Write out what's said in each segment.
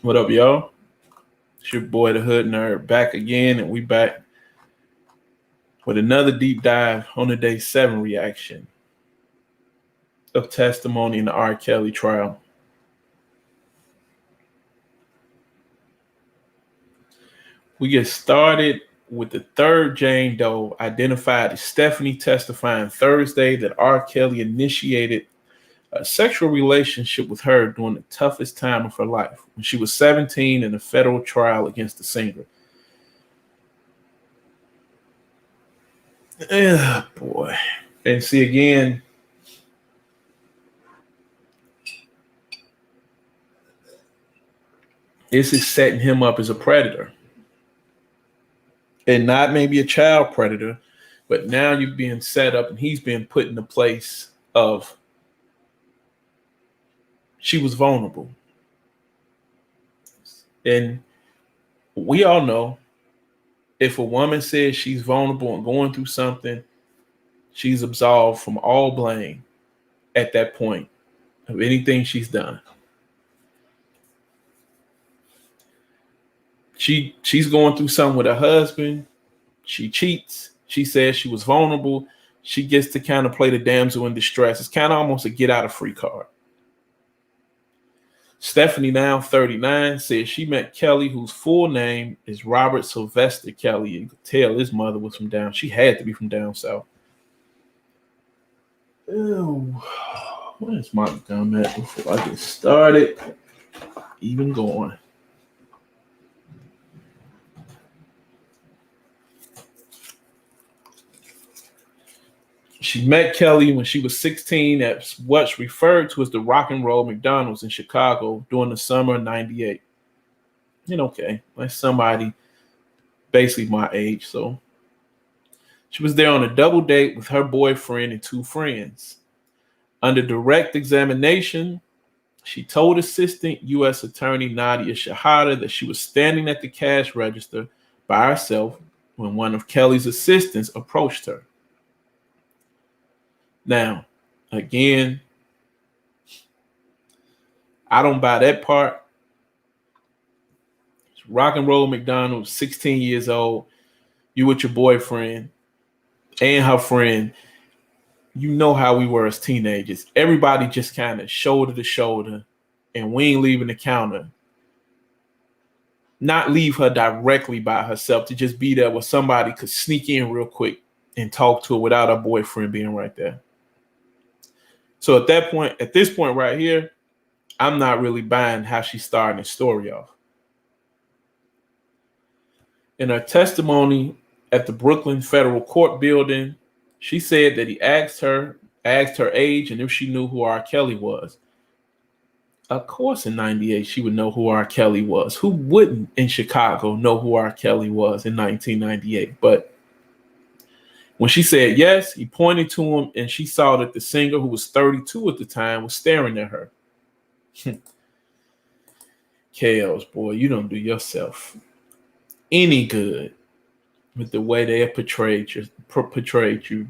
What up, y'all? It's your boy, the Hood Nerd, back again, and we back with another deep dive on the day 7 reaction of testimony in the R. Kelly trial. We get started with the third Jane Doe, identified as Stephanie, testifying Thursday that R. Kelly initiated a sexual relationship with her during the toughest time of her life when she was 17 in a federal trial against the singer. Boy. And see again, this is setting him up as a predator. And not maybe a child predator, but now you're being set up and he's being put in the place of she was vulnerable. And we all know if a woman says she's vulnerable and going through something, she's absolved from all blame at that point of anything she's done. She's going through something with her husband. She cheats. She says she was vulnerable. She gets to kind of play the damsel in distress. It's kind of almost a get out of free card. Stephanie, now 39, says she met Kelly, whose full name is Robert Sylvester Kelly. You could tell his mother was from down. She had to be from down south. Ew. Where's my gum at before I get started? Even going. She met Kelly when she was 16 at what's referred to as the Rock and Roll McDonald's in Chicago during the summer of 98. And okay, that's somebody basically my age. So she was there on a double date with her boyfriend and two friends. Under direct examination, she told Assistant U.S. Attorney Nadia Shahada that she was standing at the cash register by herself when one of Kelly's assistants approached her. Now, again, I don't buy that part. It's Rock and Roll McDonald, 16 years old. You with your boyfriend and her friend. You know how we were as teenagers. Everybody just kind of shoulder to shoulder, and we ain't leaving the counter. Not leave her directly by herself, to just be there where somebody could sneak in real quick and talk to her without her boyfriend being right there. So at this point right here, I'm not really buying how she's starting the story off. In her testimony at the Brooklyn Federal Court building, she said that he asked her age and if she knew who R. Kelly was. Of course, in 98, she would know who R. Kelly was. Who wouldn't in Chicago know who R. Kelly was in 1998? But when she said yes, he pointed to him and she saw that the singer, who was 32 at the time, was staring at her. Chaos, boy, you don't do yourself any good with the way they have portrayed you.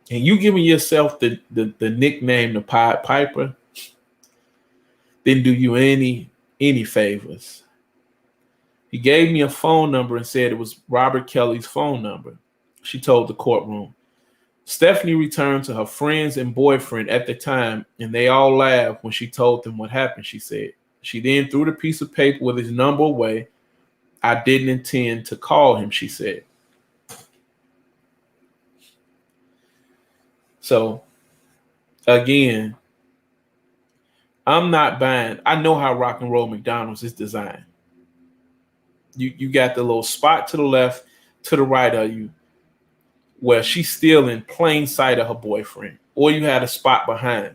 And you giving yourself the nickname the Pied Piper didn't do you any favors. He gave me a phone number and said it was Robert Kelly's phone number, she told the courtroom. Stephanie returned to her friends and boyfriend at the time, and they all laughed when she told them what happened, she said. She then threw the piece of paper with his number away. I didn't intend to call him, she said. So, again, I'm not buying. I know how Rock and Roll McDonald's is designed. You got the little spot to the left, to the right of you, where she's still in plain sight of her boyfriend, or you had a spot behind.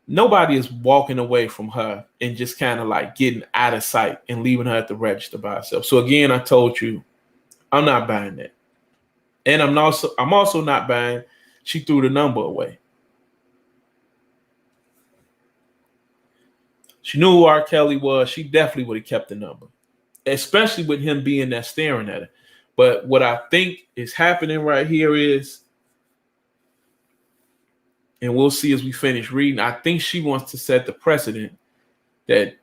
Nobody is walking away from her and just kind of like getting out of sight and leaving her at the register by herself. So again, I told you, I'm not buying that. And I'm also not buying she threw the number away. She knew who R. Kelly was. She definitely would have kept the number, especially with him being there staring at her. But what I think is happening right here is, and we'll see as we finish reading, I think she wants to set the precedent that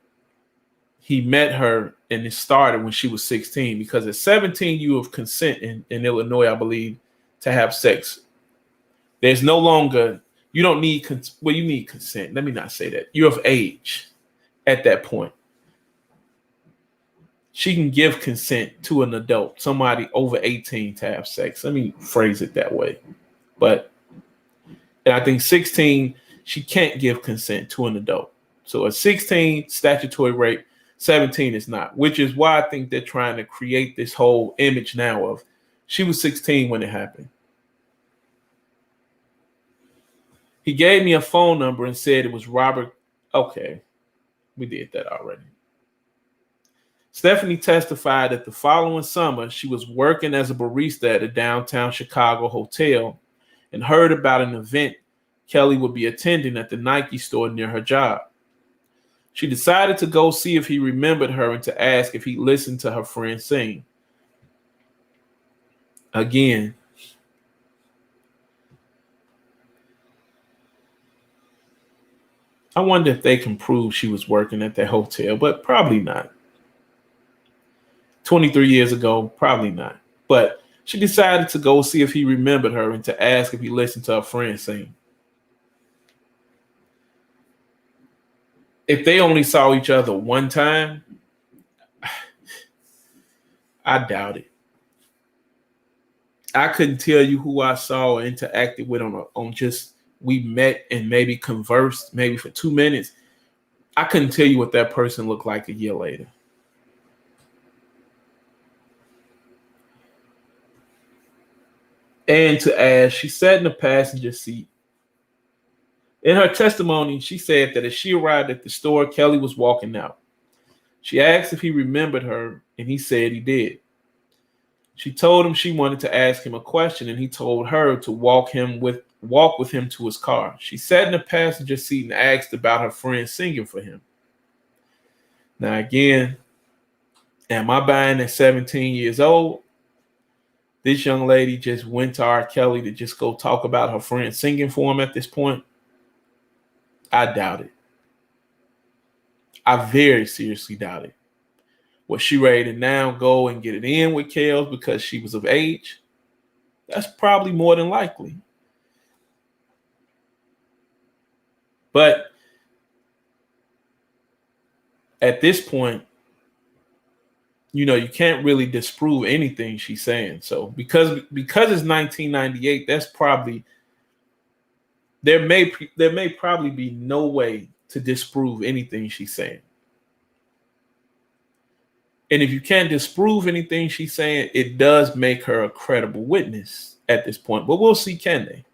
he met her and it started when she was 16, because at 17 you have consent in Illinois, I believe, to have sex. There's no longer, you don't need, well, you need consent. Let me not say that. You're of age at that point. She can give consent to an adult, somebody over 18, to have sex. Let me phrase it that way. But and I think 16, she can't give consent to an adult. So at 16, statutory rape, 17 is not, which is why I think they're trying to create this whole image now of she was 16 when it happened. He gave me a phone number and said it was Robert. Okay, we did that already. Stephanie testified that the following summer, she was working as a barista at a downtown Chicago hotel and heard about an event Kelly would be attending at the Nike store near her job. She decided to go see if he remembered her and to ask if he listened to her friend sing. Again, I wonder if they can prove she was working at that hotel, but probably not. 23 years ago, probably not. But she decided to go see if he remembered her and to ask if he listened to her friend sing. If they only saw each other one time, I doubt it. I couldn't tell you who I saw or interacted with on just we met and maybe conversed maybe for 2 minutes. I couldn't tell you what that person looked like a year later. And to add, she sat in the passenger seat. In her testimony, she said that as she arrived at the store, Kelly was walking out. She asked if he remembered her, and he said he did. She told him she wanted to ask him a question, and he told her to walk with him to his car. She sat in the passenger seat and asked about her friend singing for him. Now again, am I buying at 17 years old? This young lady just went to R. Kelly to just go talk about her friend singing for him at this point? I doubt it. I very seriously doubt it. Was she ready to now go and get it in with Kels because she was of age? That's probably more than likely. But at this point, you can't really disprove anything she's saying. So because it's 1998, that's probably there may probably be no way to disprove anything she's saying. And if you can't disprove anything she's saying, it does make her a credible witness at this point. But we'll see, can they?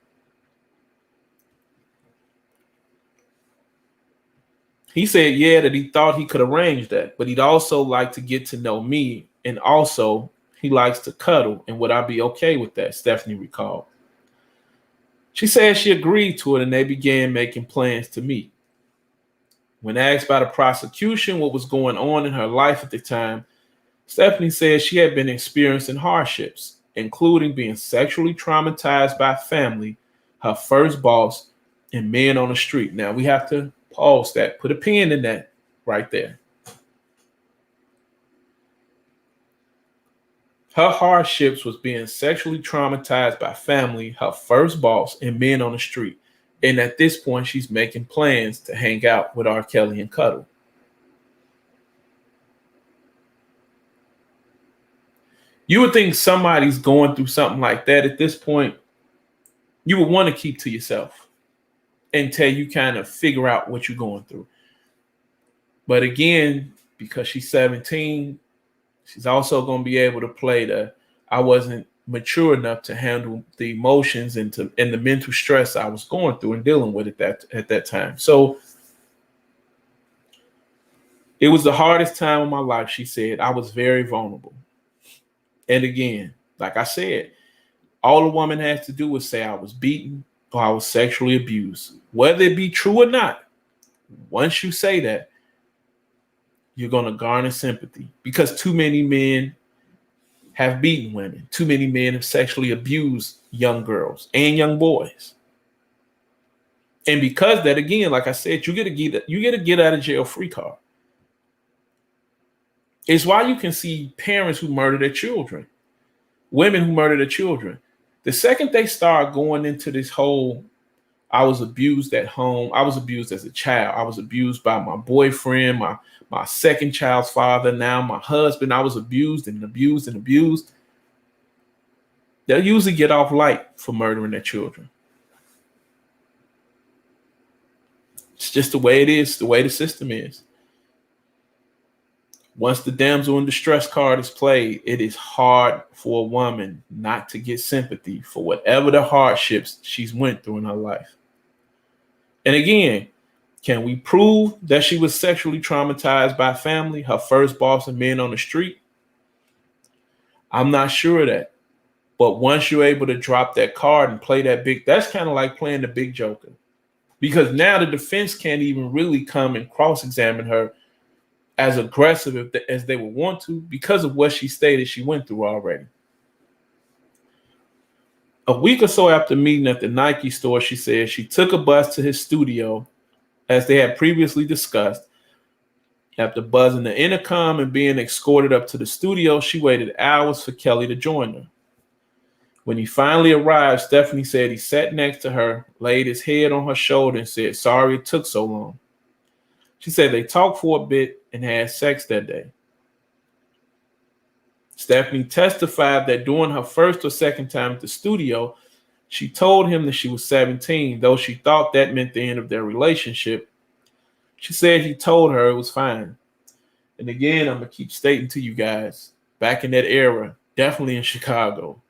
He said, yeah, that he thought he could arrange that, but he'd also like to get to know me. And also, he likes to cuddle. And would I be okay with that? Stephanie recalled. She said she agreed to it, and they began making plans to meet. When asked by the prosecution what was going on in her life at the time, Stephanie said she had been experiencing hardships, including being sexually traumatized by family, her first boss, and men on the street. Now, we have to pause that, put a pin in that right there. Her hardships was being sexually traumatized by family, her first boss, and men on the street. And at this point, she's making plans to hang out with R. Kelly and cuddle. You would think somebody's going through something like that at this point, you would want to keep to yourself until you kind of figure out what you're going through. But again, because she's 17, she's also going to be able to play the I wasn't mature enough to handle the emotions and the mental stress I was going through and dealing with at that time. So it was the hardest time of my life, she said. I was very vulnerable. And again, like I said, all a woman has to do is say I was beaten or I was sexually abused. Whether it be true or not, once you say that, you're going to garner sympathy because too many men have beaten women. Too many men have sexually abused young girls and young boys. And because that, again, like I said, you get a get out of jail free card. It's why you can see parents who murder their children, women who murder their children. The second they start going into this whole, I was abused at home, I was abused as a child, I was abused by my boyfriend, my second child's father, now my husband, I was abused and abused and abused. They'll usually get off light for murdering their children. It's just the way it is, the way the system is. Once the damsel in distress card is played, it is hard for a woman not to get sympathy for whatever the hardships she's went through in her life. And again, can we prove that she was sexually traumatized by family, her first boss and men on the street? I'm not sure of that. But once you're able to drop that card and play that big, that's kind of like playing the big joker. Because now the defense can't even really come and cross-examine her as aggressive as they would want to because of what she stated she went through already. A week or so after meeting at the Nike store, she said she took a bus to his studio, as they had previously discussed. After buzzing the intercom and being escorted up to the studio, she waited hours for Kelly to join her. When he finally arrived, Stephanie said he sat next to her, laid his head on her shoulder, and said, "Sorry it took so long." She said they talked for a bit and had sex that day. Stephanie testified that during her first or second time at the studio, she told him that she was 17, though she thought that meant the end of their relationship. She said he told her it was fine. And again, I'm going to keep stating to you guys, back in that era, definitely in Chicago,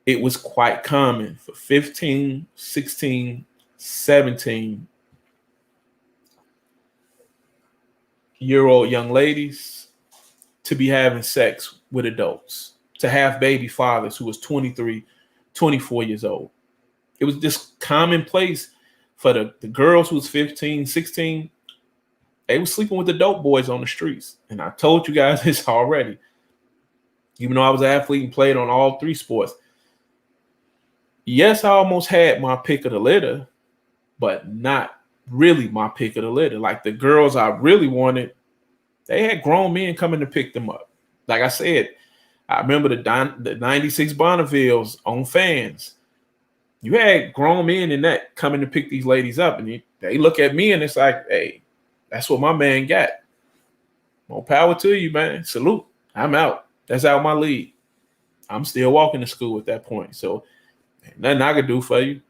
it was quite common for 15, 16, 17-year-old young ladies to be having sex with adults, to have baby fathers who was 23, 24 years old. It was just commonplace for the girls who was 15, 16. They were sleeping with the dope boys on the streets. And I told you guys this already. Even though I was an athlete and played on all three sports. Yes, I almost had my pick of the litter, but not really my pick of the litter. Like the girls I really wanted, they had grown men coming to pick them up. Like I said, I remember the 96 Bonnevilles on Fans. You had grown men in that coming to pick these ladies up, and they look at me and it's like, hey, that's what my man got. More power to you, man. Salute. I'm out. That's out my league. I'm still walking to school at that point. So nothing I could do for you.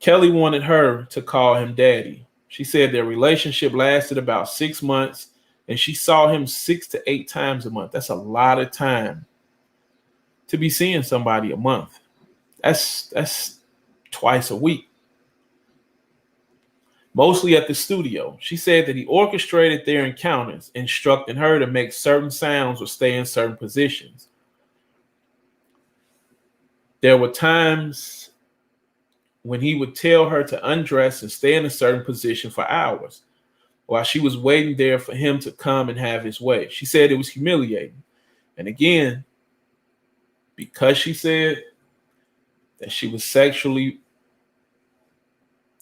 Kelly wanted her to call him daddy. She said their relationship lasted about 6 months, and she saw him 6 to 8 times a month. That's a lot of time to be seeing somebody a month. That's twice a week. Mostly at the studio. She said that he orchestrated their encounters, instructing her to make certain sounds or stay in certain positions. There were times when he would tell her to undress and stay in a certain position for hours while she was waiting there for him to come and have his way. She said it was humiliating. And again, because she said that she was sexually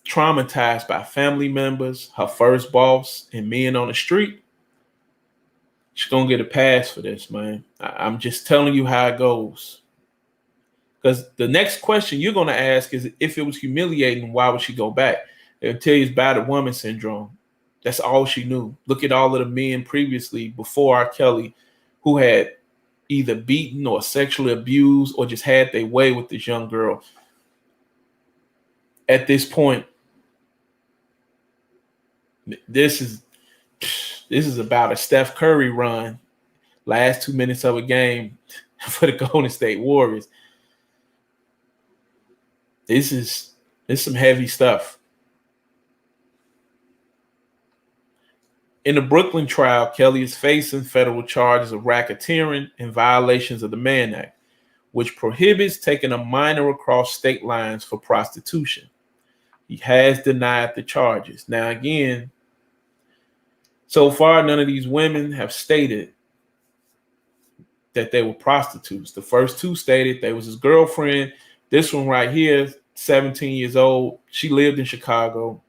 traumatized by family members, her first boss, and men on the street, she's going to get a pass for this, man. I'm just telling you how it goes. Because the next question you're going to ask is, if it was humiliating, why would she go back? They'll tell you it's battered woman syndrome. That's all she knew. Look at all of the men previously, before R. Kelly, who had either beaten or sexually abused or just had their way with this young girl. At this point, this is about a Steph Curry run, last 2 minutes of a game for the Golden State Warriors. This is some heavy stuff. In the Brooklyn trial, Kelly is facing federal charges of racketeering and violations of the Mann Act, which prohibits taking a minor across state lines for prostitution. He has denied the charges. Now, again, so far, none of these women have stated that they were prostitutes. The first two stated they was his girlfriend. This one right here, 17 years old, she lived in Chicago.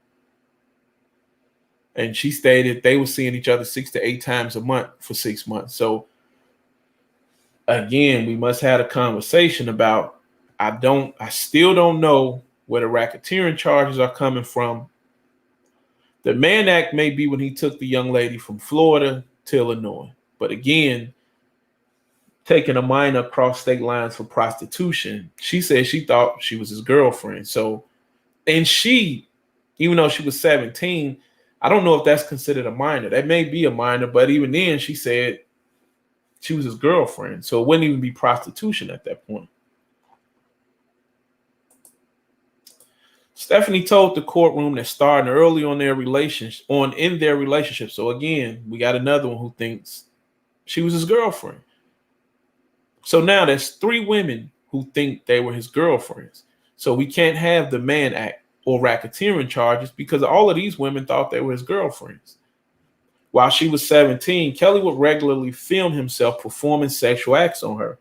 And she stated they were seeing each other 6 to 8 times a month for 6 months. So again, we must have a conversation about, I still don't know where the racketeering charges are coming from. The Mann Act may be when he took the young lady from Florida to Illinois. But again, taking a minor across state lines for prostitution, she said she thought she was his girlfriend. So, and she, even though she was 17, I don't know if that's considered a minor. That may be a minor, but even then she said she was his girlfriend. So it wouldn't even be prostitution at that point. Stephanie told the courtroom that starting early in their relationship. So again, we got another one who thinks she was his girlfriend. So now there's 3 women who think they were his girlfriends. So we can't have the Mann Act or racketeering charges because all of these women thought they were his girlfriends. While she was 17, Kelly would regularly film himself performing sexual acts on her,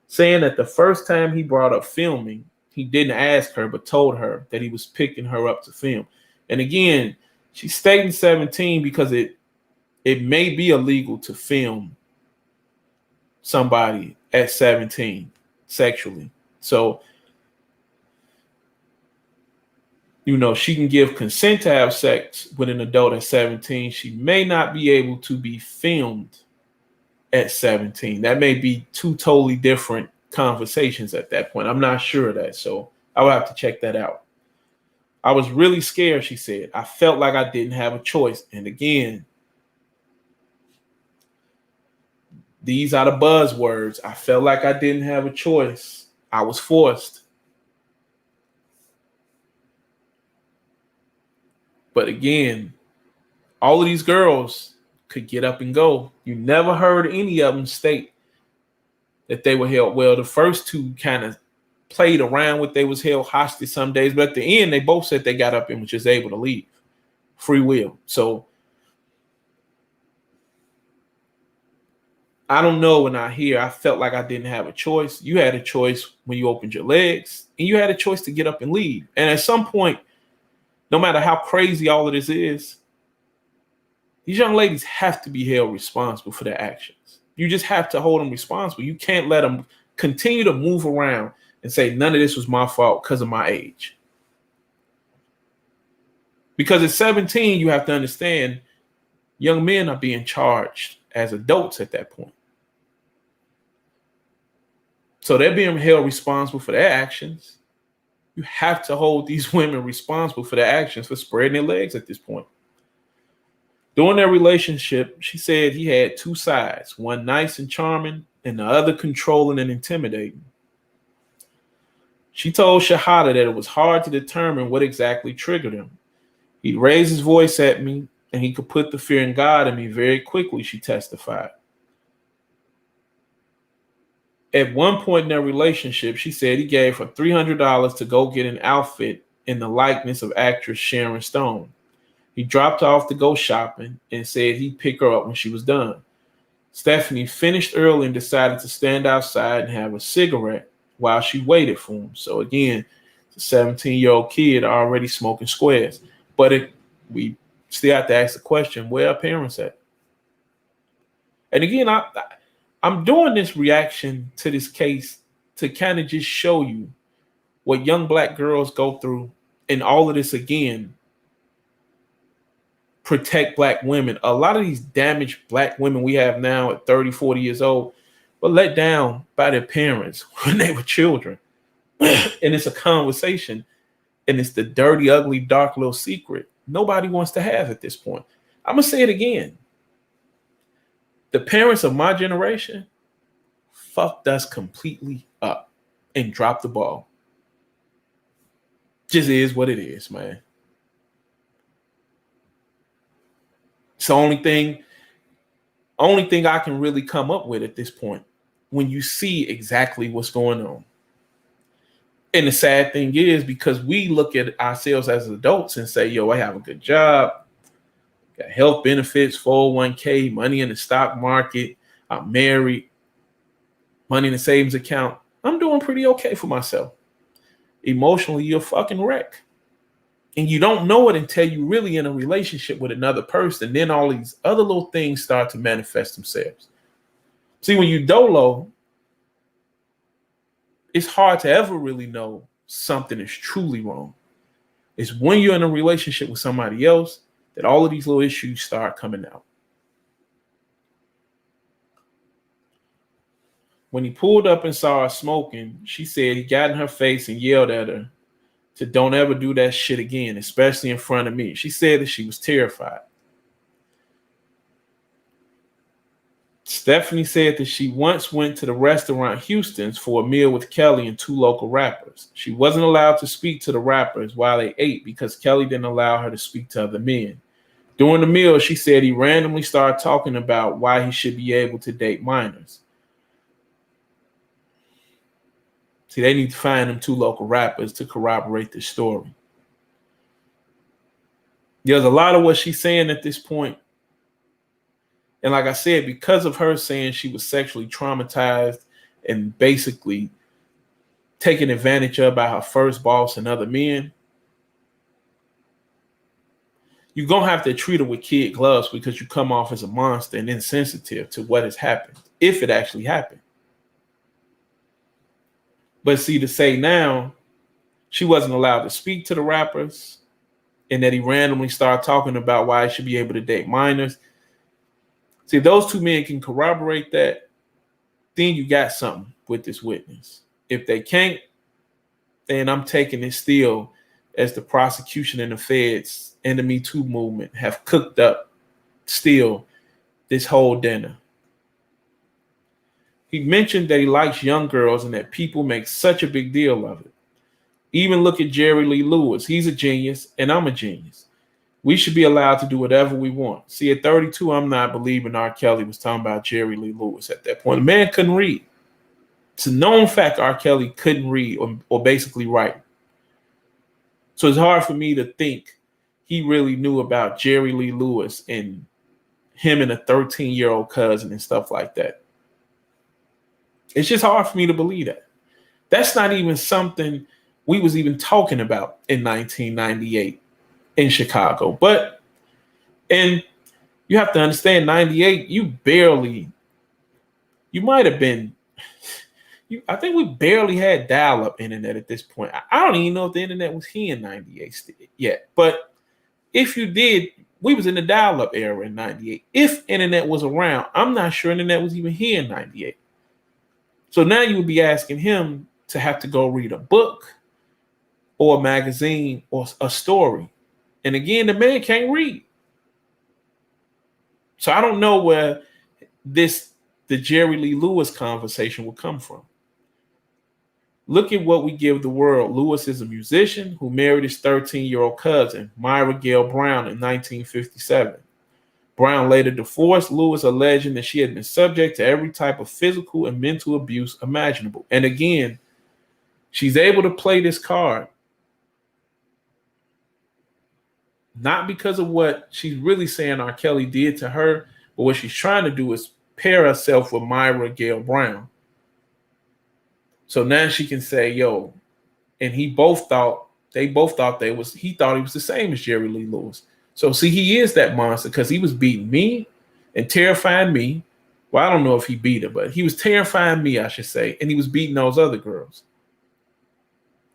saying that the first time he brought up filming, he didn't ask her, but told her that he was picking her up to film. And again, she's stating 17 because it may be illegal to film somebody at 17 sexually. So, she can give consent to have sex with an adult at 17. She may not be able to be filmed at 17. That may be 2 totally different conversations at that point. I'm not sure of that. So I will have to check that out. I was really scared, she said. I felt like I didn't have a choice. And again, these are the buzzwords. I felt like I didn't have a choice. I was forced. But again, all of these girls could get up and go. You never heard any of them state that they were held. Well, the first 2 kind of played around with they was held hostage some days, but at the end, they both said they got up and was just able to leave. Free will. So I don't know when I felt like I didn't have a choice. You had a choice when you opened your legs, and you had a choice to get up and leave. And at some point, no matter how crazy all of this is, these young ladies have to be held responsible for their actions. You just have to hold them responsible. You can't let them continue to move around and say, none of this was my fault because of my age. Because at 17, you have to understand, young men are being charged as adults at that point. So they're being held responsible for their actions. You have to hold these women responsible for their actions for spreading their legs at this point. During their relationship, she said he had 2 sides, one nice and charming and the other controlling and intimidating. She told Shahada that it was hard to determine what exactly triggered him. He'd raise his voice at me and he could put the fear in God in me very quickly, she testified. At one point in their relationship, she said he gave her $300 to go get an outfit in the likeness of actress Sharon Stone. He dropped her off to go shopping and said he'd pick her up when she was done. Stephanie finished early and decided to stand outside and have a cigarette while she waited for him. So again, the 17-year-old kid already smoking squares. But we still have to ask the question, where are parents at? And again, I'm doing this reaction to this case to kind of just show you what young Black girls go through, and all of this again, protect Black women. A lot of these damaged Black women we have now at 30, 40 years old were let down by their parents when they were children. And it's a conversation, and it's the dirty, ugly, dark little secret nobody wants to have at this point. I'm going to say it again. The parents of my generation fucked us completely up and dropped the ball. Just is what it is, man. It's the only thing I can really come up with at this point when you see exactly what's going on. And the sad thing is, because we look at ourselves as adults and say, yo, I have a good job, got health benefits, 401k, money in the stock market, I'm married. money in the savings account. I'm doing pretty okay for myself. Emotionally, you're a fucking wreck. And you don't know it until you're really in a relationship with another person. Then all these other little things start to manifest themselves. See, when you dolo, it's hard to ever really know something is truly wrong. It's when you're in a relationship with somebody else that all of these little issues start coming out. When he pulled up and saw her smoking, she said he got in her face and yelled at her to don't ever do that shit again, especially in front of me. She said that she was terrified. Stephanie said that she once went to the restaurant Houston's for a meal with Kelly and two local rappers. She wasn't allowed to speak to the rappers while they ate because Kelly didn't allow her to speak to other men. During the meal, she said he randomly started talking about why he should be able to date minors. See, they need to find them two local rappers to corroborate this story. There's a lot of what she's saying at this point. And like I said, because of her saying she was sexually traumatized and basically taken advantage of by her first boss and other men, you're going to have to treat her with kid gloves because you come off as a monster and insensitive to what has happened, if it actually happened. But see, to say now she wasn't allowed to speak to the rappers and that he randomly started talking about why he should be able to date minors. See, if those two men can corroborate that, then you got something with this witness. If they can't, then I'm taking it still as the prosecution and the feds and the Me Too movement have cooked up still this whole dinner. He mentioned that he likes young girls and that people make such a big deal of it. Even look at Jerry Lee Lewis. He's a genius and I'm a genius. We should be allowed to do whatever we want. See, at 32, I'm not believing R. Kelly was talking about Jerry Lee Lewis at that point. The man couldn't read. It's a known fact R. Kelly couldn't read or basically write. So it's hard for me to think he really knew about Jerry Lee Lewis and him and a 13-year-old cousin and stuff like that. It's just hard for me to believe that. That's not even something we was even talking about in 1998 in Chicago. And you have to understand, 98, I think we barely had dial-up internet at this point. I don't even know if the internet was here in 98 yet. But if you did, we was in the dial-up era in 98. If internet was around, I'm not sure internet was even here in 98. So now you would be asking him to have to go read a book or a magazine or a story. And again, the man can't read. So I don't know where the Jerry Lee Lewis conversation will come from. Look at what we give the world. Lewis is a musician who married his 13-year-old cousin, Myra Gayle Brown, in 1957. Brown later divorced Lewis, alleging that she had been subject to every type of physical and mental abuse imaginable. And again, she's able to play this card not because of what she's really saying R. Kelly did to her, but what she's trying to do is pair herself with Myra Gayle Brown. So now she can say, yo, and he thought he was the same as Jerry Lee Lewis. So see, he is that monster because he was beating me and terrifying me. Well, I don't know if he beat her, but he was terrifying me, I should say, and he was beating those other girls.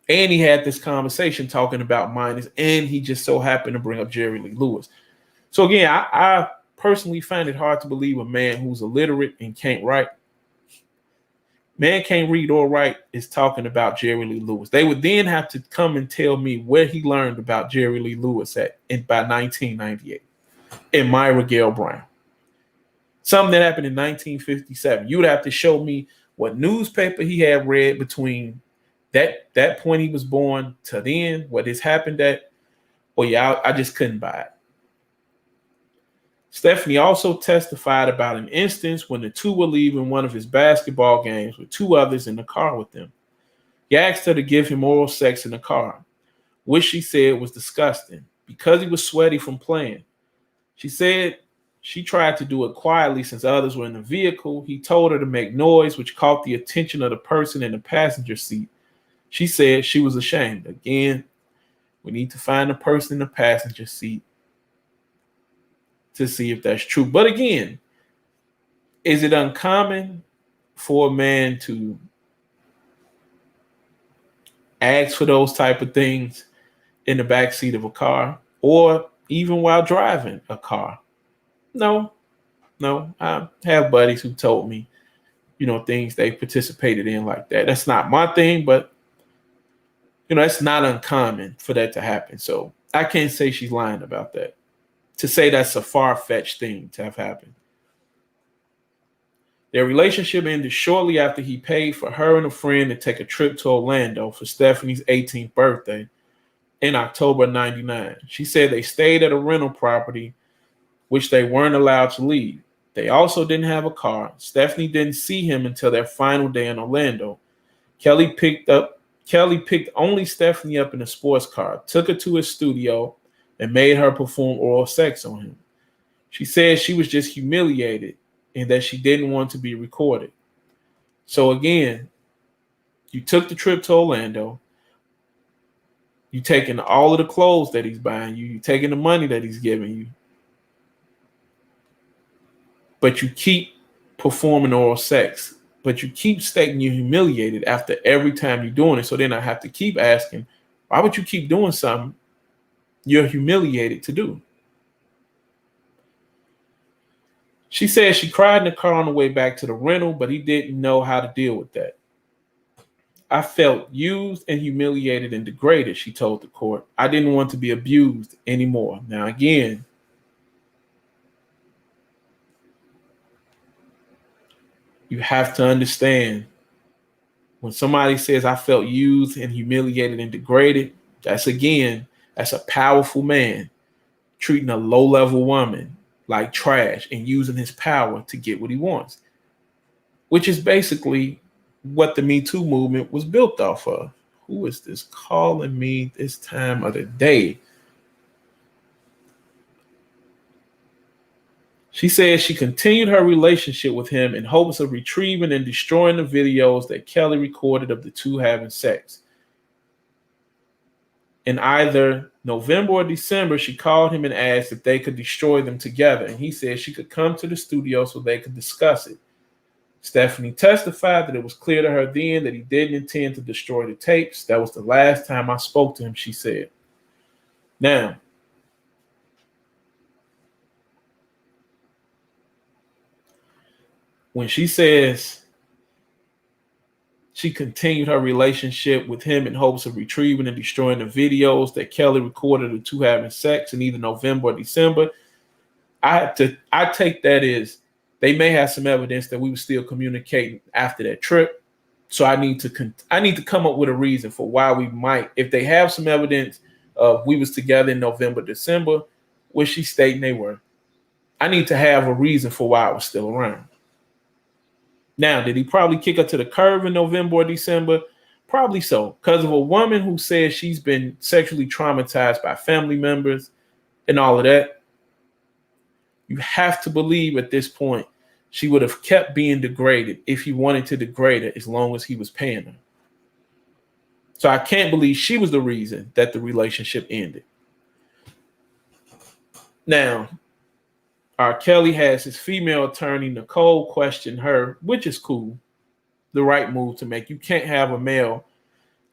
And he had this conversation talking about minors, and he just so happened to bring up Jerry Lee Lewis. So again, I personally find it hard to believe a man who's illiterate and can't write, man can't read or write, is talking about Jerry Lee Lewis. They would then have to come and tell me where he learned about Jerry Lee Lewis by 1998 and Myra Gayle Brown. Something that happened in 1957. You would have to show me what newspaper he had read between that point he was born to then, what has happened at, or yeah, I just couldn't buy it. Stephanie also testified about an instance when the two were leaving one of his basketball games with two others in the car with them. He asked her to give him oral sex in the car, which she said was disgusting because he was sweaty from playing. She said She tried to do it quietly since others were in the vehicle. He told her to make noise, which caught the attention of the person in the passenger seat. She said she was ashamed. Again, we need to find the person in the passenger seat to see if that's true. But again, is it uncommon for a man to ask for those type of things in the backseat of a car or even while driving a car? No. I have buddies who told me, things they participated in like that. That's not my thing, but it's not uncommon for that to happen. So I can't say she's lying about that. To say that's a far-fetched thing to have happened. Their relationship ended shortly after he paid for her and a friend to take a trip to Orlando for Stephanie's 18th birthday in October of 99. She said they stayed at a rental property, which they weren't allowed to leave. They also didn't have a car. Stephanie didn't see him until their final day in Orlando. Kelly picked only Stephanie up in a sports car, took her to his studio, and made her perform oral sex on him. She said she was just humiliated and that she didn't want to be recorded. So again, you took the trip to Orlando. You taking all of the clothes that he's buying you. You taking the money that he's giving you. But you keep performing oral sex. But you keep stating you're humiliated after every time you're doing it. So then I have to keep asking, why would you keep doing something you're humiliated to do? She said she cried in the car on the way back to the rental, but he didn't know how to deal with that. I felt used and humiliated and degraded, she told the court. I didn't want to be abused anymore. Now, again, you have to understand when somebody says I felt used and humiliated and degraded, that's a powerful man treating a low-level woman like trash and using his power to get what he wants, which is basically what the Me Too movement was built off of. Who is this calling me this time of the day? She said she continued her relationship with him in hopes of retrieving and destroying the videos that Kelly recorded of the two having sex. In either November or December, she called him and asked if they could destroy them together. And he said she could come to the studio so they could discuss it. Stephanie testified that it was clear to her then that he didn't intend to destroy the tapes. That was the last time I spoke to him, she said. Now, when she says she continued her relationship with him in hopes of retrieving and destroying the videos that Kelly recorded of the two having sex in either November or December, I take that as they may have some evidence that we were still communicating after that trip. So I need to come up with a reason for why we might, if they have some evidence of we was together in November, December, which she's stating they were, I need to have a reason for why I was still around. Now, did he probably kick her to the curb in November or December? Probably so, because of a woman who says she's been sexually traumatized by family members and all of that. You have to believe at this point she would have kept being degraded if he wanted to degrade her as long as he was paying her. So I can't believe she was the reason that the relationship ended. Now, R. Kelly has his female attorney, Nicole, question her, which is cool, the right move to make. You can't have a male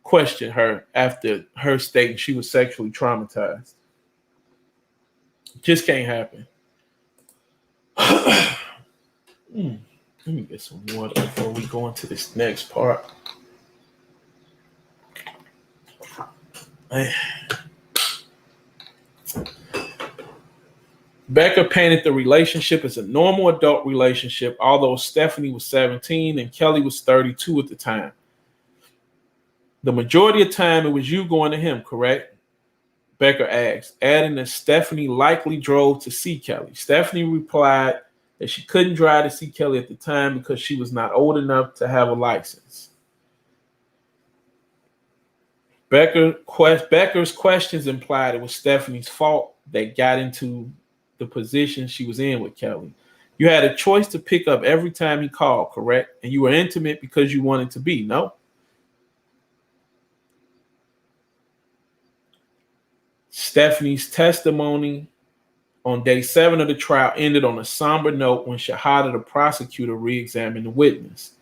question her after her stating she was sexually traumatized. Just can't happen. Let me get some water before we go into this next part. Becker painted the relationship as a normal adult relationship, although Stephanie was 17 and Kelly was 32 at the time. The majority of time it was you going to him, correct? Becker asked, adding that Stephanie likely drove to see Kelly. Stephanie replied that she couldn't drive to see Kelly at the time because she was not old enough to have a license. Becker's questions implied it was Stephanie's fault they got into the position she was in with Kelly. You had a choice to pick up every time he called, correct? And you were intimate because you wanted to be, no? Stephanie's testimony on day 7 of the trial ended on a somber note when Shahada, the prosecutor, re-examined the witness.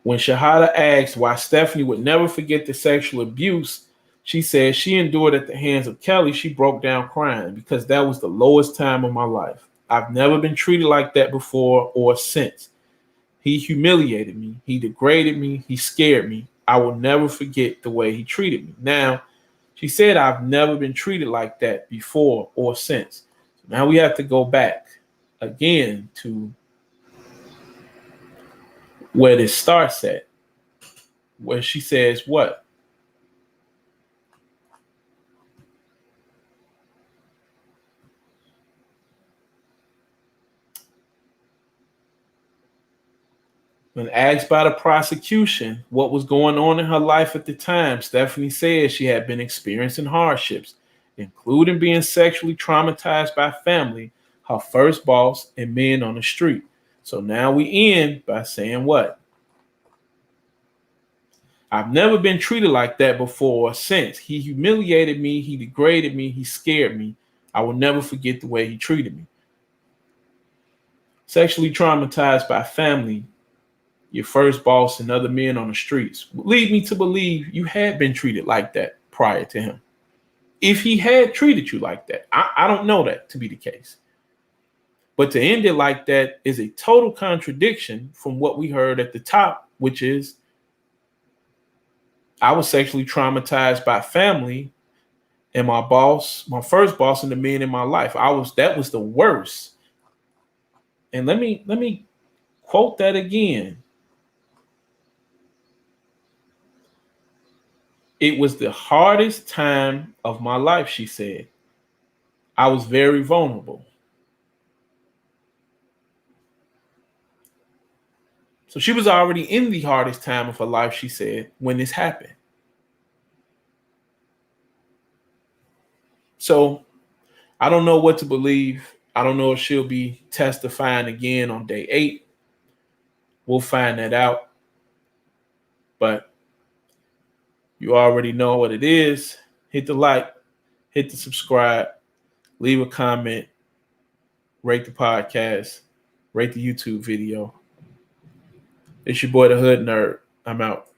When Shahada asked why Stephanie would never forget the sexual abuse she said she endured at the hands of Kelly, she broke down crying because that was the lowest time of my life. I've never been treated like that before or since. He humiliated me. He degraded me. He scared me. I will never forget the way he treated me. Now, she said, I've never been treated like that before or since. Now we have to go back again to where this starts at, where she says what? When asked by the prosecution what was going on in her life at the time, Stephanie said she had been experiencing hardships, including being sexually traumatized by family, her first boss, and men on the street. So now we end by saying what? I've never been treated like that before or since. He humiliated me. He degraded me. He scared me. I will never forget the way he treated me. Sexually traumatized by family, your first boss, and other men on the streets lead me to believe you had been treated like that prior to him. If he had treated you like that, I don't know that to be the case. But to end it like that is a total contradiction from what we heard at the top, which is I was sexually traumatized by family and my boss, my first boss, and the men in my life. That was the worst. And let me quote that again. It was the hardest time of my life, she said. I was very vulnerable. So she was already in the hardest time of her life, she said, when this happened. So I don't know what to believe. I don't know if she'll be testifying again on day 8. We'll find that out. But you already know what it is. Hit the like, hit the subscribe, leave a comment, rate the podcast, rate the YouTube video. It's your boy, the Hood Nerd. I'm out.